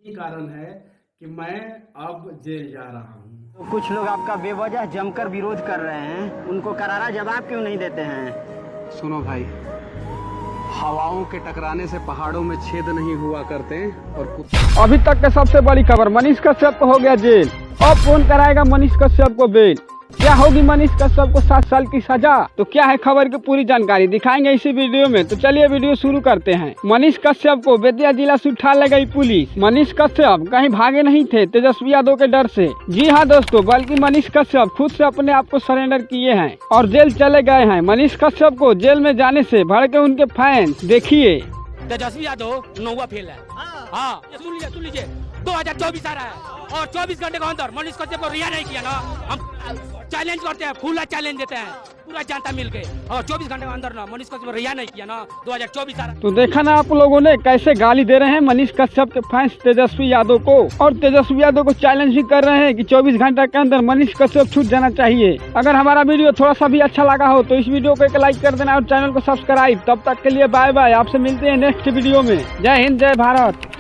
यही कारण है कि मैं अब जेल जा रहा हूँ। तो कुछ लोग आपका बेवजह जमकर विरोध कर रहे हैं, उनको करारा जवाब क्यों नहीं देते हैं? सुनो भाई, हवाओं के टकराने से पहाड़ों में छेद नहीं हुआ करते और अभी तक के सबसे बड़ी खबर, मनीष कश्यप को हो गया जेल। अब कौन कराएगा मनीष कश्यप को बेल? क्या होगी मनीष कश्यप को 7 साल की सजा? तो क्या है खबर की पूरी जानकारी दिखाएंगे इसी वीडियो में। तो चलिए वीडियो शुरू करते हैं। मनीष कश्यप को बेतिया जिला से उठा ले गई पुलिस। मनीष कश्यप कहीं भागे नहीं थे तेजस्वी यादव के डर से। जी हाँ दोस्तों, बल्कि मनीष कश्यप खुद से अपने आप को सरेंडर किए हैं और जेल चले गए हैं। मनीष कश्यप को जेल में जाने से भड़के उनके फैंस। देखिए, तेजस्वी यादव नौवा फेल है। हाँ, सुन लीजिए 2024 आ रहा है और 24 घंटे के अंदर मनीष कश्यप को रिहा नहीं किया ना, हम चैलेंज करते हैं, खुला चैलेंज देते हैं पूरा जनता मिलके, और 24 घंटे के अंदर ना मनीष कश्यप को रिहा नहीं किया ना 2024 आ रहा है। तो देखा ना आप लोगों ने कैसे गाली दे रहे हैं मनीष कश्यप के फैंस तेजस्वी यादव को, और तेजस्वी यादव को चैलेंज भी कर रहे हैं कि 24 घंटे के अंदर मनीष कश्यप छूट जाना चाहिए। अगर हमारा वीडियो थोड़ा सा भी अच्छा लगा हो तो इस वीडियो को एक लाइक कर देना और चैनल को सब्सक्राइब। तब तक के लिए बाय बाय, आपसे मिलते हैं नेक्स्ट वीडियो में। जय हिंद, जय भारत।